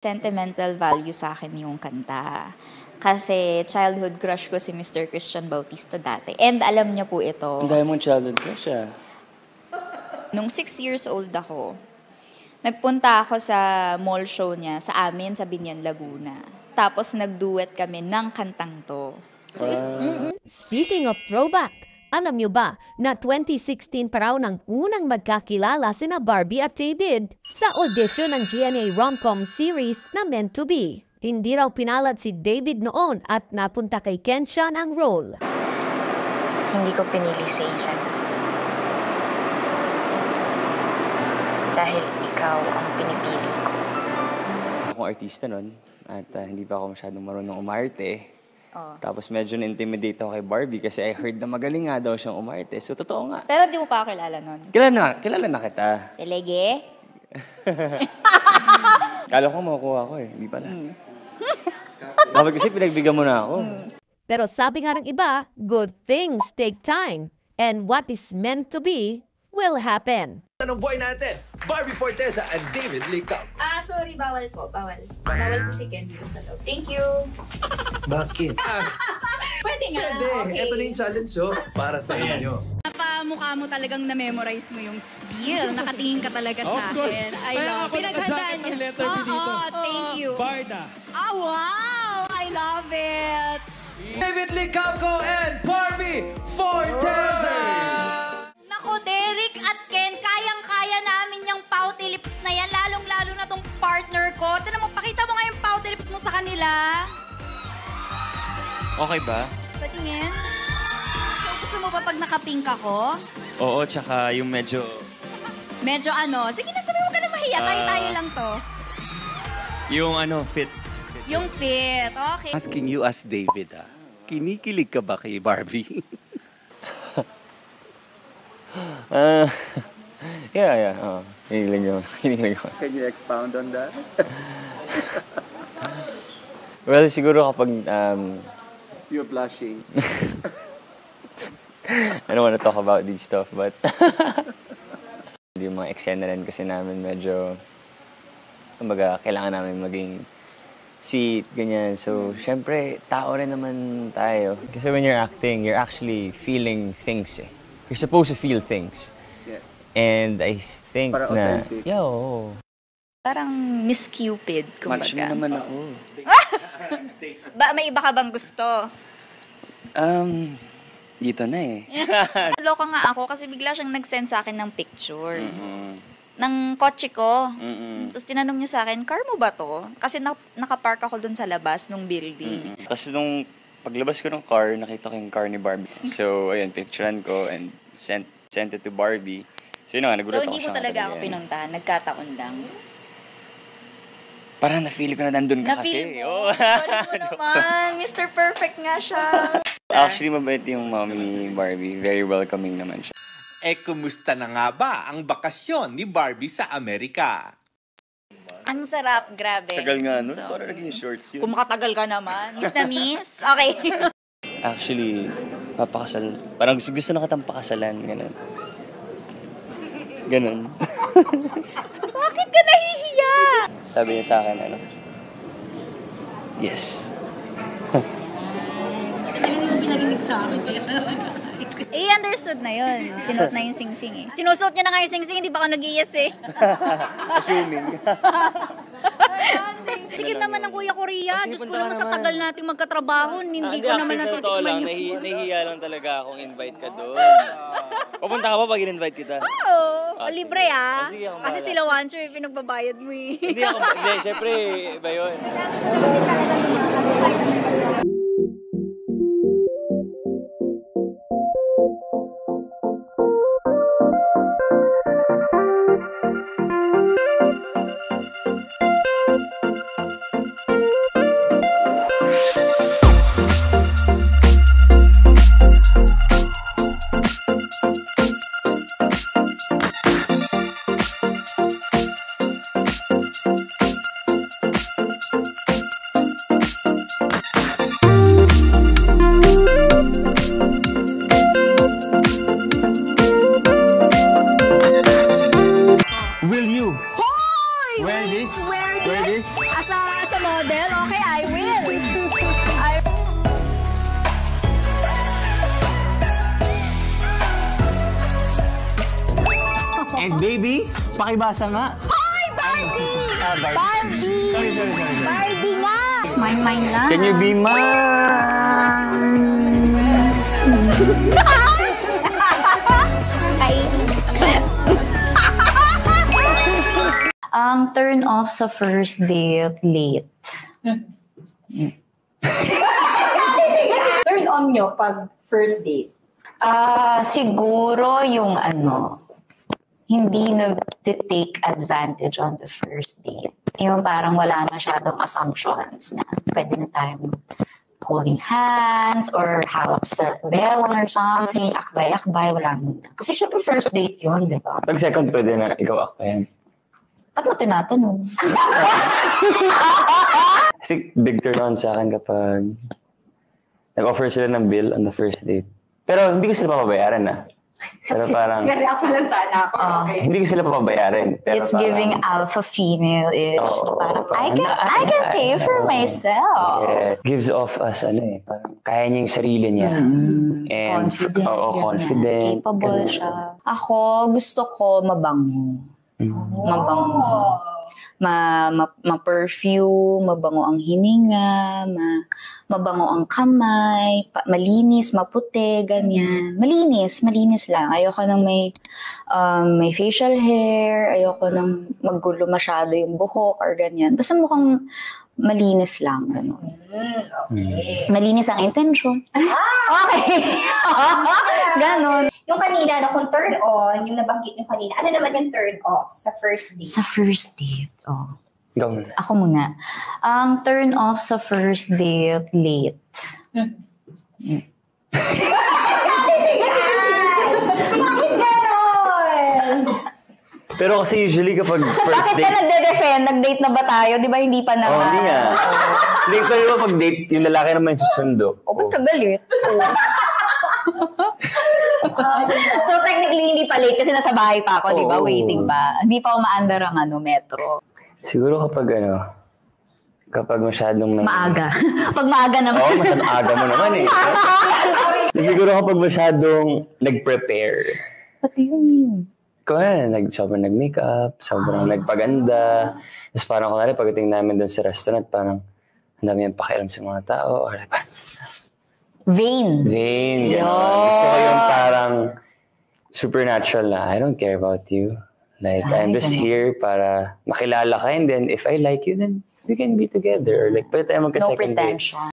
Sentimental value sa akin yung kanta. Kasi childhood crush ko si Mr. Christian Bautista dati. And alam niya po ito. Ang dahil mong childhood crush Nung 6 years old ako, nagpunta ako sa mall show niya sa amin sa Binyan, Laguna. Tapos nagduet kami ng kantang to. So, Speaking of throwback, alam niyo ba na 2016 pa raw nang unang magkakilala sina Barbie at David sa audition ng GMA rom-com series na Meant to Be. Hindi raw pinalad si David noon at napunta kay Kenshan ang role. hindi ko pinili si Ethan. Dahil ikaw ang pinipili ko. Akong artista nun at hindi pa ako masyadong marunong umarte. Oh. Tapos medyo na-intimidate ako kay Barbie kasi I heard na magaling nga daw siyang umarte. So, totoo nga. Pero di mo pa ako kilala nun. Kilala na kita. Telege? Kala ko makukuha ko eh. Hindi pala. Dapat kasi pinagbigyan mo na ako. Pero sabi nga ng iba, good things take time. And what is meant to be will happen. Anong boy natin? Barbie Forteza and David Licao. Sorry, bawal po. Bawal. Bawal po si Ken dito sa loob. Thank you. Bakit? Pwede nga. Okay. Ito na yung challenge para sa inyo. Napamukha mo talagang na-memorize mo yung spiel. Nakatingin ka talaga sa akin. I love. Pinaghandaan niya. Oo, thank you. Barda. Wow! I love it! David Licao and Barbie Forteza! Naku, Derek at Ken, kayang-kaya namin yung pouty lips na yan. Lalong-lalo na tong partner ko. Tinan mo, pakita mo nga yung pouty lips mo sa kanila. Okay ba? Patingin. So, gusto mo ba pag nakapink ako? Oo, tsaka yung medyo... Medyo ano? Sige na, sabi mo ka na mahiya. Tayo-tayo lang to. Yung fit. Yung fit. Okay. Asking you as David, kinikilig ka ba kay Barbie? Yeah. Kinikilig ako. Can you expound on that? Well, siguro kapag... You're blushing. I don't want to talk about these stuff, but... Yung mga eksena rin kasi namin medyo... Kumbaga, kailangan namin maging sweet, ganyan. So, syempre, tao rin naman tayo. Kasi when you're acting, you're actually feeling things eh. You're supposed to feel things. Yes. And I think Para na... authentic. Yeah, oo. Parang Miss Cupid, kumbaga. Match mo naman ako. May iba ka bang gusto? Dito na eh. Naloka nga ako kasi bigla siyang nag-send sa akin ng picture. Ng kotse ko. Tapos tinanong niya sa akin, car mo ba to? Kasi nakapark ako dun sa labas nung building. Tapos nung paglabas ko ng car, nakita ko yung car ni Barbie. So, ayun, picturean ko and sent it to Barbie. So, yun nga, nagulat So, ako hindi siya. mo talaga ako pinuntahan. Nagkataon lang. Parang na-feel ko na nandun ka Na-feel kasi. mo. Galing mo naman. Mr. Perfect nga siya. Actually, mabait yung mom ni Barbie. Very welcoming naman siya. Kumusta na nga ba ang bakasyon ni Barbie sa Amerika? Ang sarap, grabe. Tagal nga nun. So, Parang naging short yun. kung makatagal ka naman. Miss na miss? Okay. Actually, papakasal. Parang gusto na kitang pakasalan. Ganon. Bakit ka nahihiya? Sabi niya sa akin, yes. Understood na yun. Sinuot na yung sing-sing eh. Sinusuot niya na nga yung sing-sing, hindi ba ako nag-iiyas eh. Assuming. Tikim naman ng Kuya Korea. Kasi Diyos ko punta naman ka sa naman. tagal nating magkatrabaho. Hindi ko naman natitikman yung... Nahihiya lang talaga akong invite ka doon. Pupunta ka ba pag in-invite kita? Oo, libre ah. Sige, ako Kasi bahala. sila Wancho yung pinagbabayad mo eh. Hindi, syempre, iba yun. model? Okay, I will. And baby, pakibasa nga. Hoy, Barbie! Barbie! Sorry. Barbie nga! Mine lang. Can you be Ang turn off sa first date, late. Turn on nyo pag first date? Siguro yung hindi nag-take advantage on the first date. Yung parang wala masyadong assumptions na pwede na tayong holding hands or hawak sa bell or something, akbay-akbay, wala muna. Kasi syempre first date yun, di ba? Pag second, pwede na ikaw ako yan. Ba't mo tinatanong? I think big turn on sa akin kapag nag-offer sila ng bill on the first date. Pero hindi ko sila papabayaran na. Pero parang... Nag-react lang sana ako. Okay. Hindi ko sila papabayaran. Pero It's parang, giving alpha female-ish. Oo, Parang, parang I can pay for myself. yeah, gives off us, parang kaya niya yung sarili niya. And, Confident. Oo, ganyan. confident. Capable ganun. siya. Ako, gusto ko mabango. Mabango. Ma-perfume, mabango ang hininga, mabango ang kamay, malinis, maputi, ganyan. Malinis lang. Ayoko nang may facial hair, ayoko nang maggulo masyado yung buhok or ganyan. Basta mukhang malinis lang, gano'n. Okay. Malinis ang intention. Okay. Ganon. Yung kanina, kung turn on, yung nabanggit yung kanina, ano naman yung turn off sa first date? Sa first date, Ikaw muna. Ako muna. Ang turn off sa first date, late. Bakit ganon? Pero kasi usually kapag first Bakit ka date... nagde-defend? Nag-date na ba tayo? Di ba hindi pa naman? hindi nga. Hindi, pero pag date, yung lalaki naman yung susundo. Ba't ka galit? So technically, hindi pa late kasi nasa bahay pa ako, di ba? Oo. Waiting pa. Hindi pa umaandar ang metro. Siguro kapag masyadong... Maaga. Pag maaga naman. Oo, masyadong aga mo naman eh. Siguro kapag masyadong nag-prepare. Pati yun. Sobrang nag-makeup, sobrang nagpaganda. Tapos parang kunwari, pagdating namin doon sa restaurant, parang ang dami yung pakialam sa mga tao. Or parang, Vain. vain, gano'n. Gusto ko yung parang supernatural na, I don't care about you. Like, I'm just here para makilala ka. And then, if I like you, then we can be together. Like, pwede tayo No magka-second date. pretension.